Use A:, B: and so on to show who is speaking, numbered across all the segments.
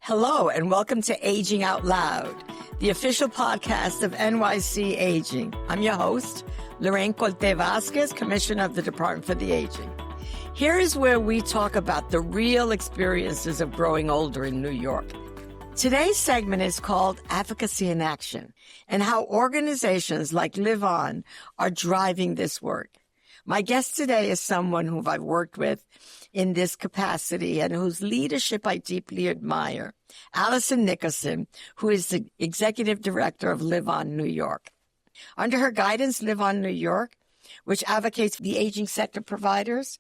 A: Hello, and welcome to Aging Out Loud, the official podcast of NYC Aging. I'm your host, Lorraine Colte Vasquez, Commissioner of the Department for the Aging. Here is where we talk about the real experiences of growing older in New York. Today's segment is called Advocacy in Action, and how organizations like LiveOn are driving this work. My guest today is someone who I've worked with in this capacity and whose leadership I deeply admire, Allison Nickerson, who is the Executive Director of LiveOn New York. Under her guidance, LiveOn New York, which advocates for the aging sector providers,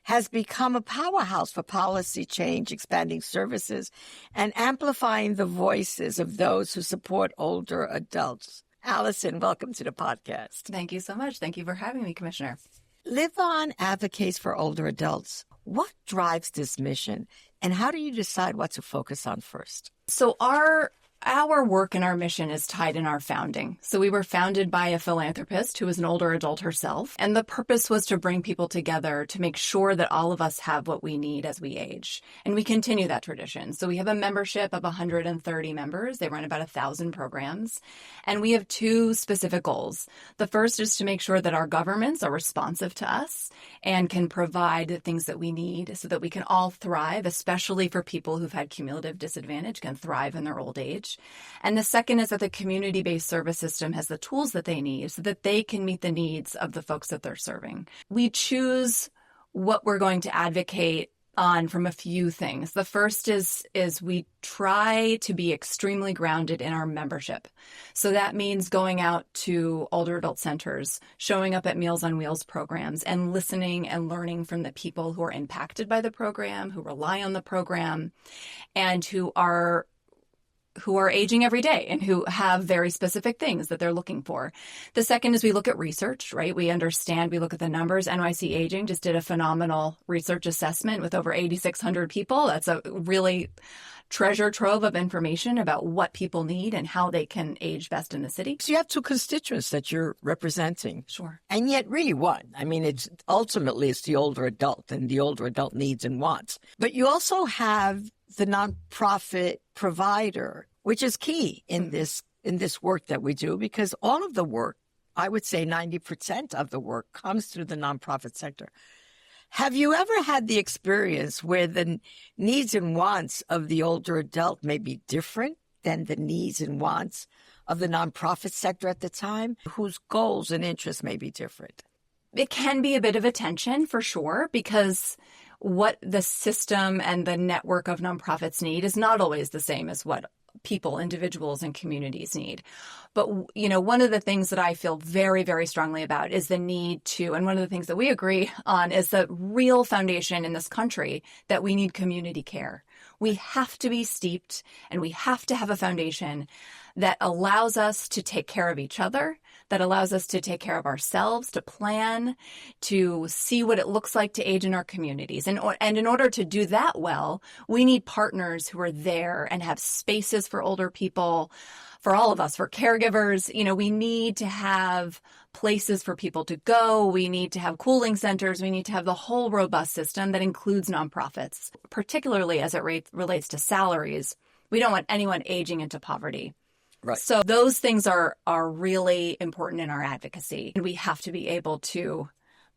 A: has become a powerhouse for policy change, expanding services, and amplifying the voices of those who support older adults. Allison, welcome to the podcast.
B: Thank you so much. Thank you for having me, Commissioner.
A: LiveOn advocates for older adults. What drives this mission, and how do you decide what to focus on first?
B: So our work and our mission is tied in our founding. So we were founded by a philanthropist who was an older adult herself. And the purpose was to bring people together to make sure that all of us have what we need as we age. And we continue that tradition. So we have a membership of 130 members. They run about 1,000 programs. And we have two specific goals. The first is to make sure that our governments are responsive to us and can provide the things that we need so that we can all thrive, especially for people who've had cumulative disadvantage, can thrive in their old age. And the second is that the community-based service system has the tools that they need so that they can meet the needs of the folks that they're serving. We choose what we're going to advocate on from a few things. The first is we try to be extremely grounded in our membership. So that means going out to older adult centers, showing up at Meals on Wheels programs, and listening and learning from the people who are impacted by the program, who rely on the program, and who are aging every day and who have very specific things that they're looking for. The second is we look at research, right? We look at the numbers. NYC Aging just did a phenomenal research assessment with over 8,600 people. That's a really treasure trove of information about what people need and how they can age best in the city.
A: So you have two constituents that you're representing.
B: Sure.
A: And yet really one. I mean, it's the older adult and the older adult needs and wants. But you also have the nonprofit provider, which is key in this work that we do, because all of the work, I would say 90% of the work, comes through the nonprofit sector. Have you ever had the experience where the needs and wants of the older adult may be different than the needs and wants of the nonprofit sector at the time, whose goals and interests may be different?
B: It can be a bit of a tension for sure, because what the system and the network of nonprofits need is not always the same as what people, individuals, and communities need. But, one of the things that I feel very, very strongly about is the need to, and one of the things that we agree on is the real foundation in this country that we need community care. We have to be steeped and we have to have a foundation that allows us to take care of each other, that allows us to take care of ourselves, to plan, to see what it looks like to age in our communities. And in order to do that well, we need partners who are there and have spaces for older people, for all of us, for caregivers. We need to have places for people to go. We need to have cooling centers. We need to have the whole robust system that includes nonprofits, particularly as it relates to salaries. We don't want anyone aging into poverty.
A: Right.
B: So those things are really important in our advocacy. And we have to be able to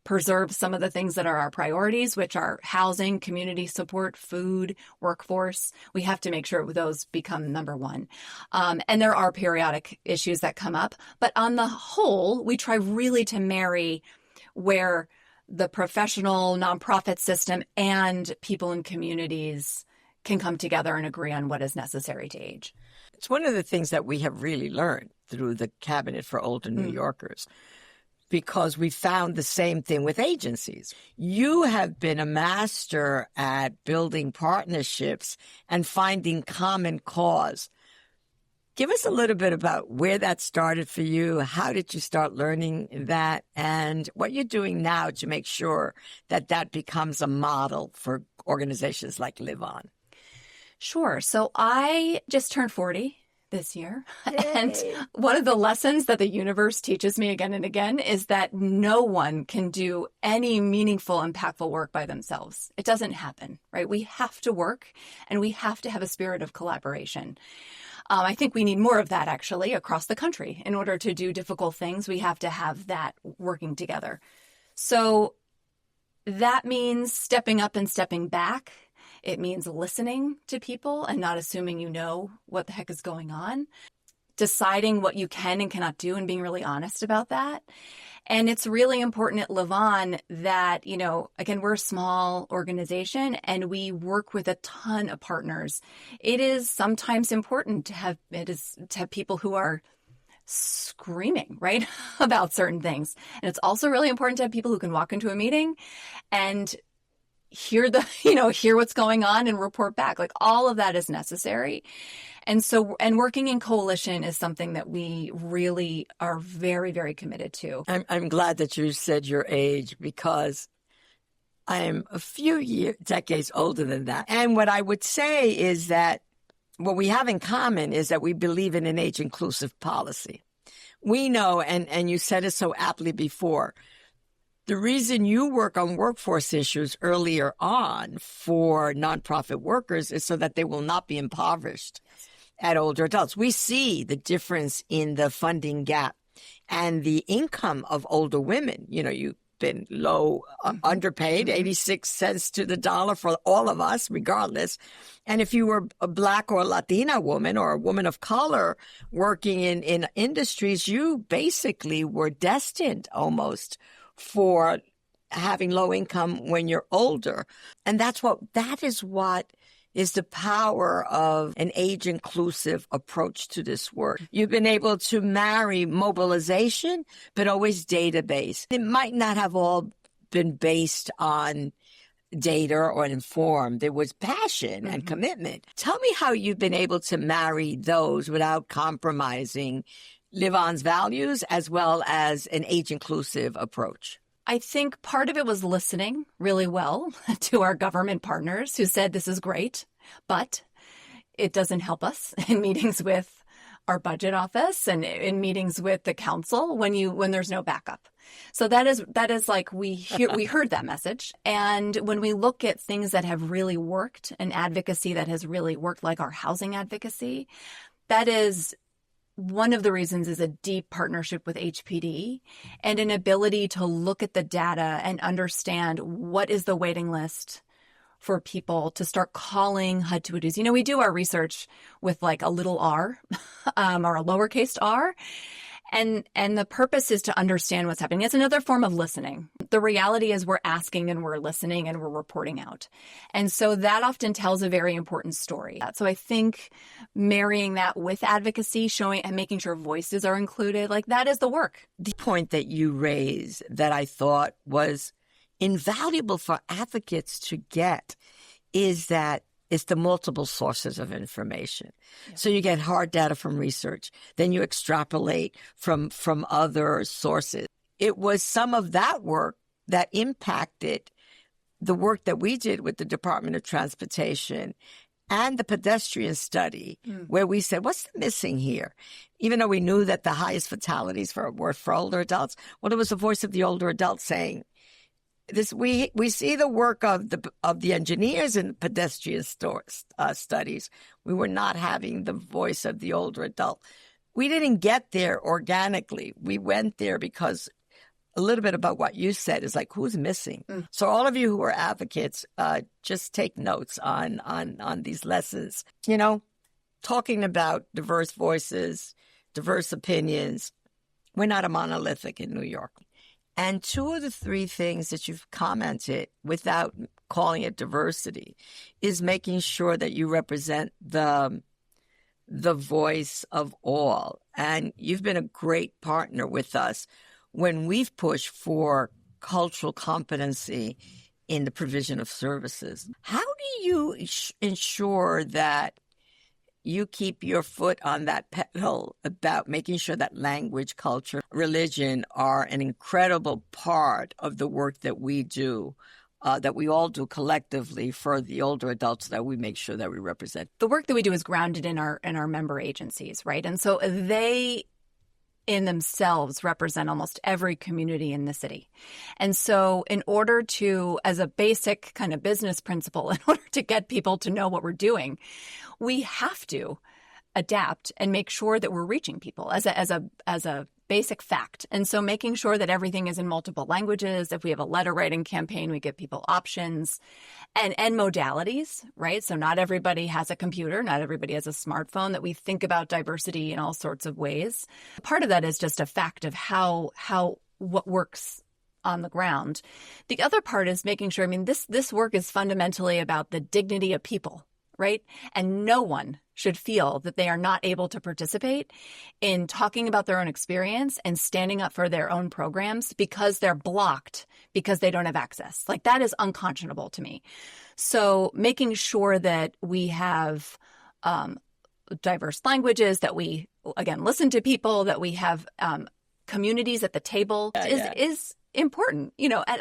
B: preserve some of the things that are our priorities, which are housing, community support, food, workforce. We have to make sure those become number one. And there are periodic issues that come up. But on the whole, we try really to marry where the professional nonprofit system and people in communities can come together and agree on what is necessary to age.
A: It's one of the things that we have really learned through the Cabinet for Older New Yorkers, because we found the same thing with agencies. You have been a master at building partnerships and finding common cause. Give us a little bit about where that started for you. How did you start learning that, and what you're doing now to make sure that that becomes a model for organizations like LiveOn?
B: Sure. So I just turned 40 this year.
A: Yay.
B: And one of the lessons that the universe teaches me again and again is that no one can do any meaningful, impactful work by themselves. It doesn't happen, right? We have to work and we have to have a spirit of collaboration. I think we need more of that actually across the country. In order to do difficult things, we have to have that working together. So that means stepping up and stepping back. It means listening to people and not assuming you know what the heck is going on, deciding what you can and cannot do and being really honest about that. And it's really important at LiveOn that, again, we're a small organization and we work with a ton of partners. It is sometimes important to have people who are screaming, right, about certain things. And it's also really important to have people who can walk into a meeting and hear what's going on and report back. Like all of that is necessary. And working in coalition is something that we really are very, very committed to.
A: I'm glad that you said your age because I am a few decades older than that. And what I would say is that what we have in common is that we believe in an age-inclusive policy. We know, and you said it so aptly before, the reason you work on workforce issues earlier on for nonprofit workers is so that they will not be impoverished at older adults. We see the difference in the funding gap and the income of older women. You've been low, underpaid, 86 cents to the dollar for all of us, regardless. And if you were a Black or Latina woman or a woman of color working in industries, you basically were destined almost for having low income when you're older. And that is what is the power of an age-inclusive approach to this work. You've been able to marry mobilization, but always data-based. It might not have all been based on data or informed. There was passion and commitment. Tell me how you've been able to marry those without compromising LiveOn's values as well as an age-inclusive approach.
B: I think part of it was listening really well to our government partners who said this is great, but it doesn't help us in meetings with our budget office and in meetings with the council when there's no backup. So that is like we heard that message. And when we look at things that have really worked and advocacy that has really worked, like our housing advocacy, that is one of the reasons is a deep partnership with HPD and an ability to look at the data and understand what is the waiting list for people to start calling HUD to a dues. We do our research with like a little r or a lowercase r. And the purpose is to understand what's happening. It's another form of listening. The reality is we're asking and we're listening and we're reporting out. And so that often tells a very important story. So I think marrying that with advocacy, showing and making sure voices are included, like that is the work.
A: The point that you raised that I thought was invaluable for advocates to get is that it's the multiple sources of information. Yeah. So you get hard data from research, then you extrapolate from other sources. It was some of that work that impacted the work that we did with the Department of Transportation and the pedestrian study, where we said, what's the missing here? Even though we knew that the highest fatalities were for older adults, well, it was the voice of the older adults saying, this, we see the work of the engineers in pedestrian studies. We were not having the voice of the older adult. We didn't get there organically. We went there because a little bit about what you said is like, who's missing? So all of you who are advocates, just take notes on these lessons. Talking about diverse voices, diverse opinions. We're not a monolithic in New York. And two of the three things that you've commented without calling it diversity is making sure that you represent the voice of all. And you've been a great partner with us when we've pushed for cultural competency in the provision of services. How do you ensure that you keep your foot on that pedal about making sure that language, culture, religion are an incredible part of the work that we do that we all do collectively for the older adults that we make sure that we represent.
B: The work that we do is grounded in our member agencies, right? And so they in themselves represent almost every community in the city. And so in order to, as a basic kind of business principle, in order to get people to know what we're doing, we have to adapt and make sure that we're reaching people as a basic fact. And so making sure that everything is in multiple languages. If we have a letter writing campaign, we give people options and modalities, right? So not everybody has a computer, not everybody has a smartphone, that we think about diversity in all sorts of ways. Part of that is just a fact of how what works on the ground. The other part is making sure, this work is fundamentally about the dignity of people, right? And no one should feel that they are not able to participate in talking about their own experience and standing up for their own programs because they're blocked because they don't have access. Like, that is unconscionable to me. So making sure that we have diverse languages, that we, again, listen to people, that we have communities at the table is important,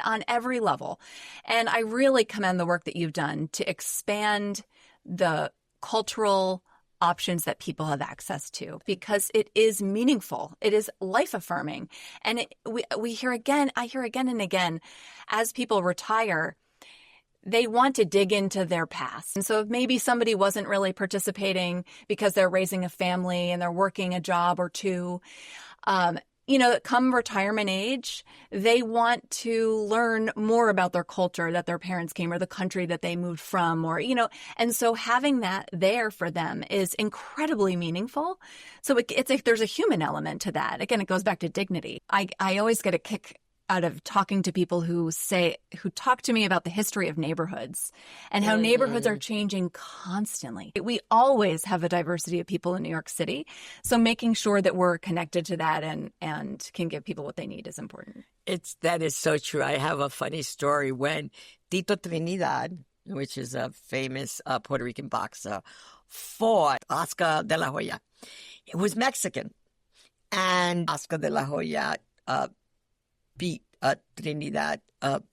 B: on every level. And I really commend the work that you've done to expand the cultural options that people have access to, because it is meaningful. It is life affirming. And I hear again and again, as people retire, they want to dig into their past. And so if maybe somebody wasn't really participating because they're raising a family and they're working a job or two, come retirement age, they want to learn more about their culture that their parents came, or the country that they moved from, and so having that there for them is incredibly meaningful. So it's like there's a human element to that. Again, it goes back to dignity. I always get a kick out of talking to people who talk to me about the history of neighborhoods and how neighborhoods are changing constantly. We always have a diversity of people in New York City. So making sure that we're connected to that and can give people what they need is important.
A: That is so true. I have a funny story. When Tito Trinidad, which is a famous Puerto Rican boxer, fought Oscar de la Hoya, it was Mexican. And Oscar de la Hoya beat Trinidad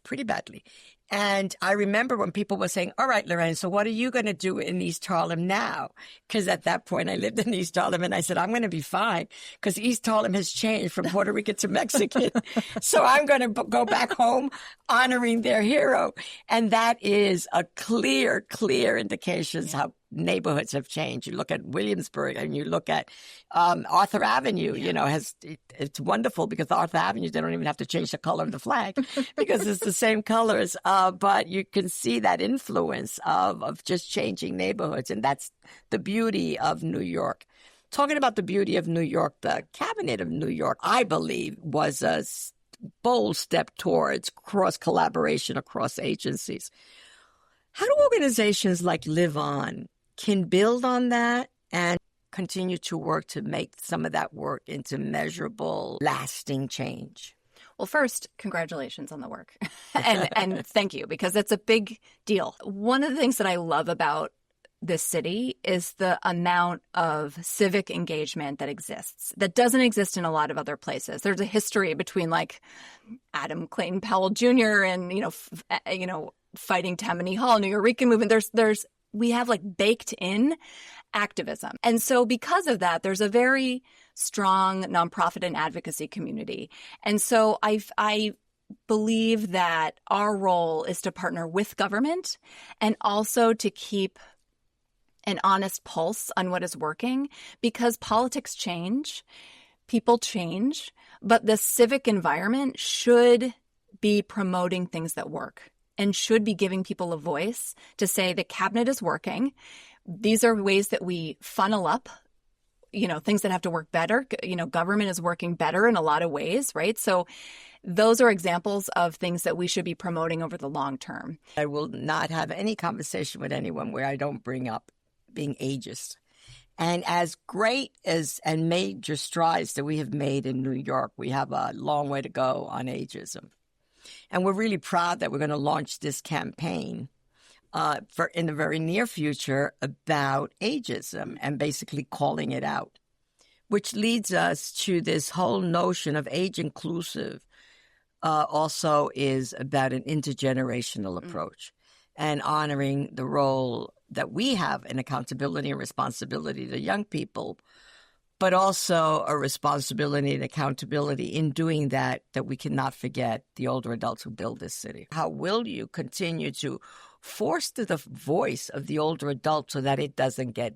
A: pretty badly. And I remember when people were saying, all right, Lorraine, so what are you going to do in East Harlem now? Because at that point I lived in East Harlem, and I said, I'm going to be fine because East Harlem has changed from Puerto Rican to Mexican. So I'm going to go back home honoring their hero. And that is a clear indication how neighborhoods have changed. You look at Williamsburg and you look at Arthur Avenue, it's wonderful because Arthur Avenue, they don't even have to change the color of the flag because it's the same colors. But you can see that influence of just changing neighborhoods. And that's the beauty of New York. Talking about the beauty of New York, the Cabinet of New York, I believe, was a bold step towards cross-collaboration across agencies. How do organizations like LiveOn can build on that and continue to work to make some of that work into measurable, lasting change?
B: Well, first, congratulations on the work. and thank you, because it's a big deal. One of the things that I love about this city is the amount of civic engagement that exists, that doesn't exist in a lot of other places. There's a history between Adam Clayton Powell Jr. and, fighting Tammany Hall, New Eureka movement. We have baked in activism. And so because of that, there's a very strong nonprofit and advocacy community. And so I believe that our role is to partner with government and also to keep an honest pulse on what is working, because politics change, people change, but the civic environment should be promoting things that work and should be giving people a voice to say the cabinet is working. These are ways that we funnel up, things that have to work better. Government is working better in a lot of ways, right? So those are examples of things that we should be promoting over the long term.
A: I will not have any conversation with anyone where I don't bring up being ageist. And as great and major strides that we have made in New York, we have a long way to go on ageism. And we're really proud that we're going to launch this campaign in the very near future about ageism and basically calling it out, which leads us to this whole notion of age-inclusive also is about an intergenerational approach and honoring the role that we have in accountability and responsibility to young people, but also a responsibility and accountability in doing that we cannot forget the older adults who build this city. How will you continue to foster the voice of the older adult so that it doesn't get,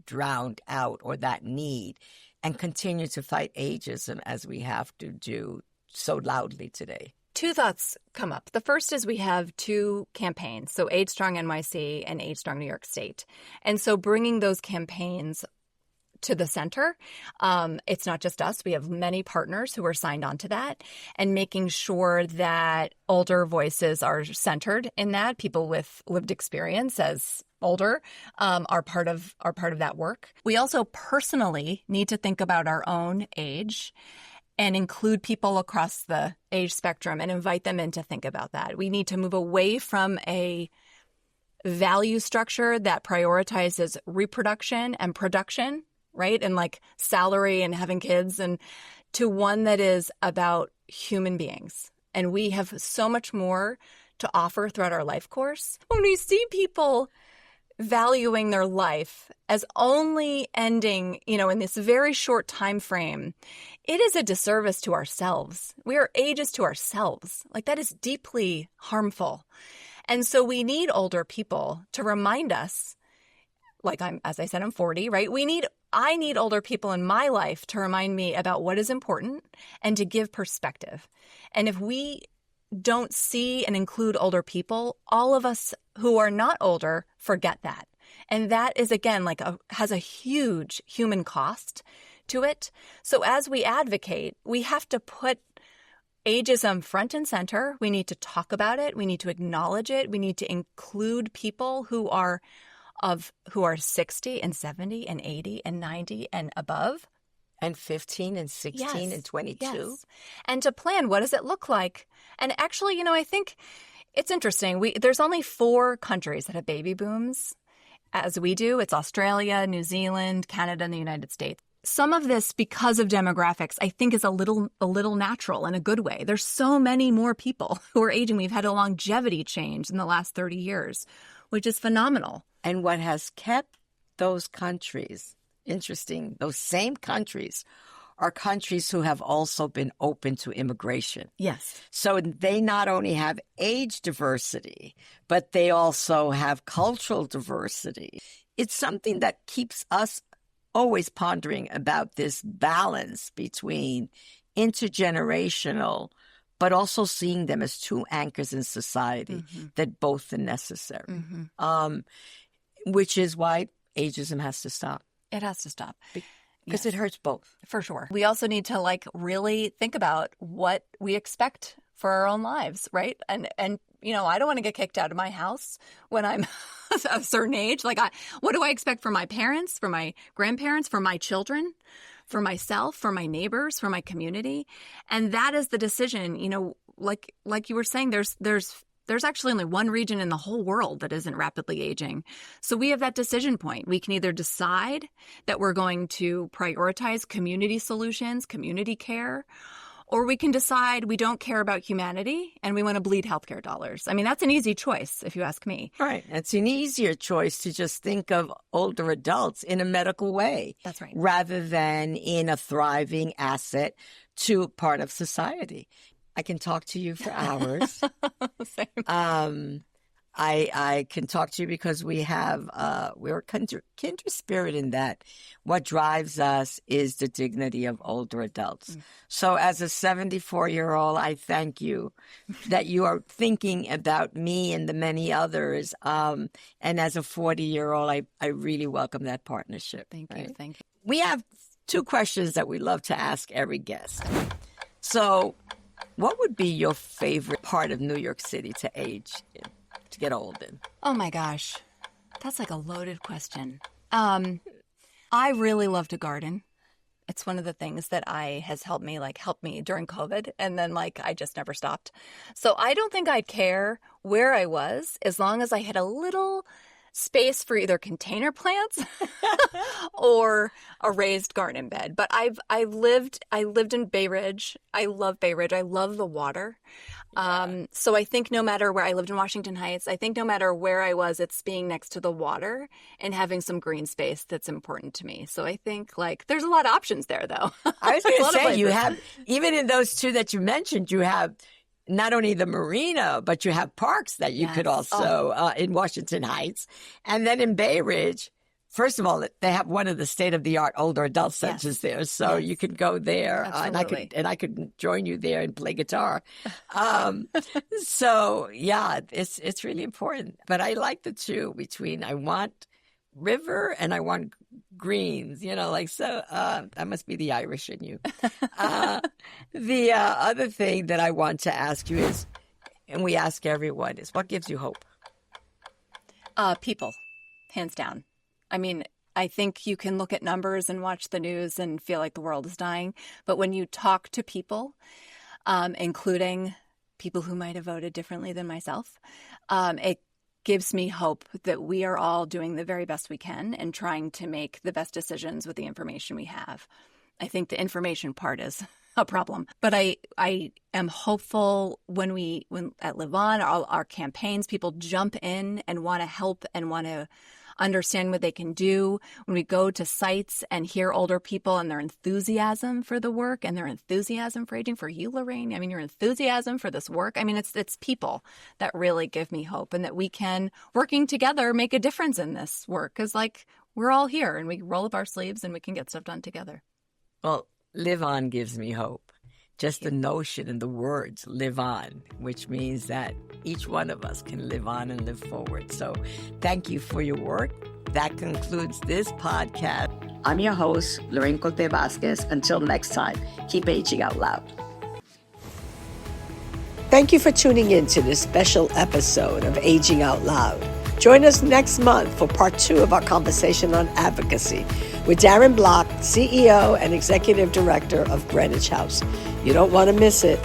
A: drowned out, or that need, and continue to fight ageism as we have to do so loudly today?
B: Two thoughts come up. The first is we have two campaigns, so Age Strong NYC and Age Strong New York State. And so bringing those campaigns to the center. It's not just us. We have many partners who are signed on to that, and making sure that older voices are centered in that. People with lived experience as older are part of that work. We also personally need to think about our own age and include people across the age spectrum and invite them in to think about that. We need to move away from a value structure that prioritizes reproduction and production, right? And like salary and having kids, and to one that is about human beings. And we have so much more to offer throughout our life course. When we see people valuing their life as only ending, in this very short time frame, it is a disservice to ourselves. We are ageist to ourselves. Like, that is deeply harmful. And so we need older people to remind us, as I said, I'm 40, right? I need older people in my life to remind me about what is important and to give perspective. And if we don't see and include older people, all of us who are not older forget that. And that is, again, has a huge human cost to it. So as we advocate, we have to put ageism front and center. We need to talk about it. We need to acknowledge it. We need to include people who are 60 and 70 and 80 and 90 and above.
A: And 15 and 16 and 22.
B: Yes. And to plan, what does it look like? And actually, I think it's interesting. There's only 4 countries that have baby booms as we do. It's Australia, New Zealand, Canada, and the United States. Some of this, because of demographics, I think is a little natural in a good way. There's so many more people who are aging. We've had a longevity change in the last 30 years, which is phenomenal.
A: And what has kept those countries interesting, those same countries are countries who have also been open to immigration.
B: Yes.
A: So they not only have age diversity, but they also have cultural diversity. It's something that keeps us always pondering about this balance between intergenerational, but also seeing them as two anchors in society that both are necessary, which is why ageism has to stop.
B: It has to stop.
A: Because it hurts both.
B: For sure. We also need to really think about what we expect for our own lives, right? And I don't want to get kicked out of my house when I'm a certain age. What do I expect from my parents, from my grandparents, from my children, for myself, for my neighbors, for my community? And that is the decision. Like you were saying, there's actually only one region in the whole world that isn't rapidly aging. So we have that decision point. We can either decide that we're going to prioritize community solutions, community care, or we can decide we don't care about humanity and we want to bleed healthcare dollars. I mean, that's an easy choice, if you ask me.
A: Right. It's an easier choice to just think of older adults in a medical way.
B: That's right.
A: Rather than in a thriving asset to part of society. I can talk to you for hours.
B: Same.
A: I can talk to you because we're kindred spirit in that what drives us is the dignity of older adults. So as a 74-year-old, I thank you that you are thinking about me and the many others. And as a 40-year-old, I really welcome that partnership.
B: Thank you. Thank you.
A: We have 2 questions that we love to ask every guest. So what would be your favorite part of New York City to age in, to get old in?
B: Oh my gosh. That's a loaded question. I really love to garden. It's one of the things that has helped me during COVID. And then I just never stopped. So I don't think I'd care where I was as long as I had a little space for either container plants or a raised garden bed. But I lived in Bay Ridge. I love Bay Ridge. I love the water. So I think no matter where I lived in Washington Heights, I think no matter where I was, it's being next to the water and having some green space that's important to me. So I think like there's a lot of options there, though.
A: I was going to say you have, even in those two that you mentioned, you have not only the marina, but you have parks that you could also in Washington Heights. And then in Bay Ridge, first of all, they have one of the state-of-the-art older adult centers there. So you could go there and I could join you there and play guitar. So yeah, it's really important. But I like the two between I want river and I want greens, that must be the Irish in you. The other thing that I want to ask you is, and we ask everyone, is what gives you hope?
B: People, hands down. I mean, I think you can look at numbers and watch the news and feel like the world is dying. But when you talk to people, including people who might have voted differently than myself, it gives me hope that we are all doing the very best we can and trying to make the best decisions with the information we have. I think the information part is a problem, but I am hopeful when at LiveOn, our campaigns, people jump in and want to help and want to understand what they can do. When we go to sites and hear older people and their enthusiasm for the work and their enthusiasm for aging, for you, Lorraine, I mean, your enthusiasm for this work. I mean, it's people that really give me hope and that we can, working together, make a difference in this work. Because like we're all here and we roll up our sleeves and we can get stuff done together.
A: Well, Live On gives me hope. Just the notion and the words, live on, which means that each one of us can live on and live forward. So thank you for your work. That concludes this podcast. I'm your host, Lorraine Colte Vasquez. Until next time, keep aging out loud. Thank you for tuning in to this special episode of Aging Out Loud. Join us next month for part 2 of our conversation on advocacy with Darren Bloch, CEO and Executive Director of Greenwich House. You don't want to miss it.